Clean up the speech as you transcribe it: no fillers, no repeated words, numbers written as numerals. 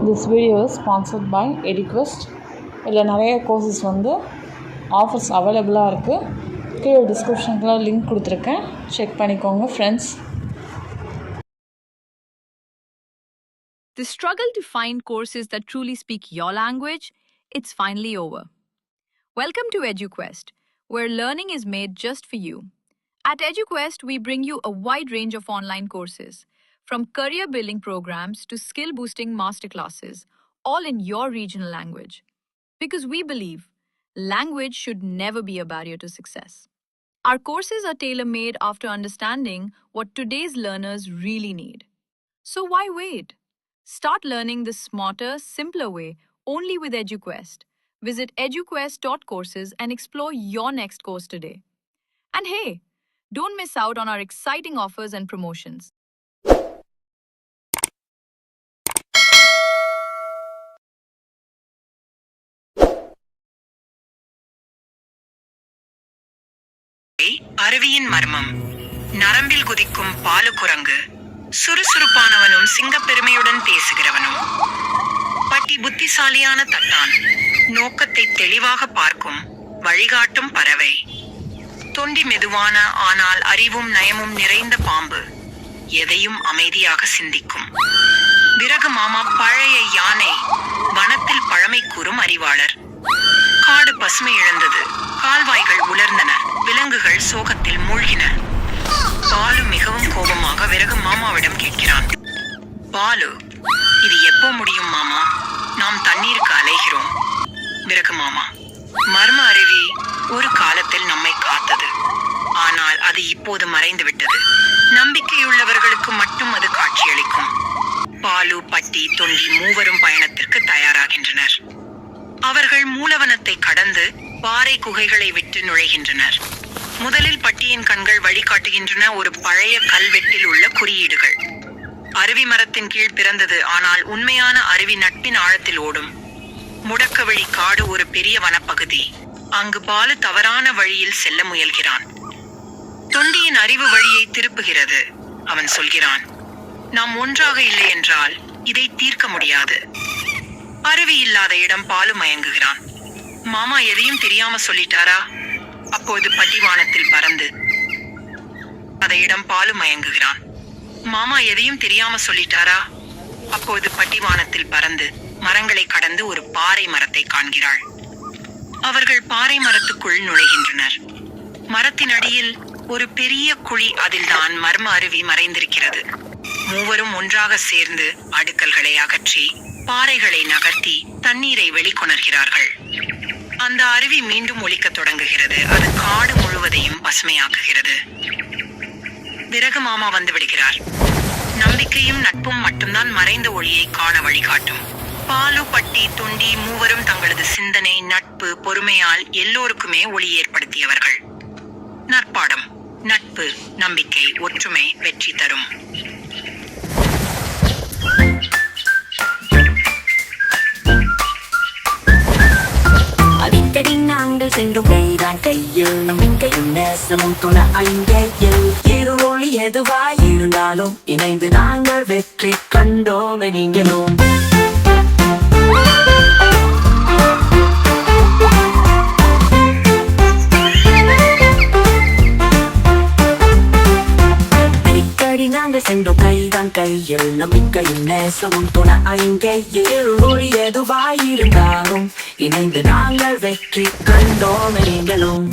This video is sponsored by EduQuest. இதில் நிறைய courses offers அவைலபிளாக இருக்குது. கீழே டிஸ்கிரிப்ஷனில் லிங்க் கொடுத்துருக்கேன், செக் பண்ணிக்கோங்க friends. The struggle to find courses that truly speak your language, it's finally over. Welcome to EduQuest, where learning is made just for you. At EduQuest, we bring you a wide range of online courses, from career building programs to skill boosting masterclasses, all in your regional language. Because we believe language should never be a barrier to success. Our courses are tailor-made after understanding what today's learners really need. So why wait? Start learning the smarter, simpler way only with EduQuest. Visit eduquest.courses and explore your next course today. And hey, don't miss out on our exciting offers and promotions. அருவியின் மர்மம். நரம்பில் குதிக்கும் பாலு குரங்கு, சுறுசுறுப்பானவனும் சிங்கப்பெருமையுடன் பேசுகிறவனும். பட்டி புத்திசாலியான தட்டான், நோக்கத்தை தெளிவாக பார்க்கும் வழிகாட்டும் பறவை. தொண்டி மெதுவான ஆனால் அறிவும் நயமும் நிறைந்த பாம்பு, எதையும் அமைதியாக சிந்திக்கும். விறகு மாமா பழைய யானை, வனத்தில் பழமை கூறும் அறிவாளர். காடு பசுமை இழந்தது, கால்வாய்கள் உலர்ந்தன, விலங்குகள் சோகத்தில் மூழ்கின. பாலு மிகவும் கோபமாக விறகு மாமாவிடம் கேட்கிறான். பாலு, இது எப்போ முடியும் மாமா? நாம் தண்ணீருக்கு அலைகிறோம். விறகு மாமா, மர்ம அருவி ஒரு காலத்தில் நம்மை காத்தது, ஆனால் அது இப்போது மறைந்து விட்டது. நம்பிக்கையுள்ளவர்களுக்கு மட்டும் அது காட்சியளிக்கும். பாலு, பட்டி, தொண்டி மூவரும் பயணத்திற்கு தயாராகின்றனர். அவர்கள் மூலவனத்தை கடந்து பாறை குகைகளை விட்டு நுழைகின்றனர். முதலில் பட்டியின் கண்கள் வழிகாட்டுகின்றன ஒரு பழைய கல்வெட்டில் உள்ள குறியீடுகள். அருவி மரத்தின் கீழ் பிறந்தது, ஆனால் உண்மையான அருவி நட்பின் ஆழத்தில் ஓடும். முடக்கவழி காடு ஒரு பெரிய வனப்பகுதி. அங்கு பாலு தவறான வழியில் செல்ல முயல்கிறான். தொண்டியின் அறிவு வழியை திருப்புகிறது. அவன் சொல்கிறான், நாம் ஒன்றாக இல்லை என்றால் இதை தீர்க்க முடியாது. அருவி இல்லாத இடம் பாலு மயங்குகிறான். மாமா எதையும் தெரியாம சொல்லிட்டாரா? அப்போது பட்டிவானத்தில் பறந்து அந்த இடம் பாலு மயங்குகிறான். மாமா எதையும் தெரியாம சொல்லிட்டாரா? அப்போது பட்டிவானத்தில் பறந்து மரங்களை கடந்து ஒரு பாறை மரத்தை காண்கிறாள். அவர்கள் பாறை மரத்துக்குள் நுழைகின்றனர். மரத்தின் அடியில் ஒரு பெரிய குழி, அதில்தான் மர்ம அருவி மறைந்திருக்கிறது. மூவரும் ஒன்றாக சேர்ந்து அடுக்கல்களை அகற்றி பாறைகளை நகர்த்தி தண்ணீரை வெளிக்கொணர்கிறார்கள். அந்த அருவி மீண்டும் ஒலிக்க தொடங்குகிறது. அது காடு முழுவதையும் பசுமையாக்குகிறது. விறகு மாமா வந்து விடுகிறார். நம்பிக்கையும் நட்பும் மட்டும்தான் மறைந்த ஒளியை காண வழிகாட்டும். பாலு, பட்டி, தொண்டி மூவரும் தங்களது சிந்தனை, நட்பு, பொறுமையால் எல்லோருக்குமே ஒளி ஏற்படுத்தியவர்கள். நற்பாடம்: நட்பு, நம்பிக்கை, ஒற்றுமை வெற்றி தரும். அடிக்கடி நாங்கள் சென்றும் கைதான் கையில், நம்பிக்கையும் நேசமும் துணை அங்கேயில். இருளொளி எதுவாய் இருந்தாலும் இணைந்து நாங்கள் வெற்றி கண்டோம். நீங்களும் அடிக்கடி நாங்கள் சென்றும் கைதான் கையில், நம்பிக்கையும் நேசமும் துணை அங்கேயில். இருளொளி எதுவாய் இருந்தாலும் இணைந்து நாங்கள் வெற்றி கண்டோம். நீங்களும்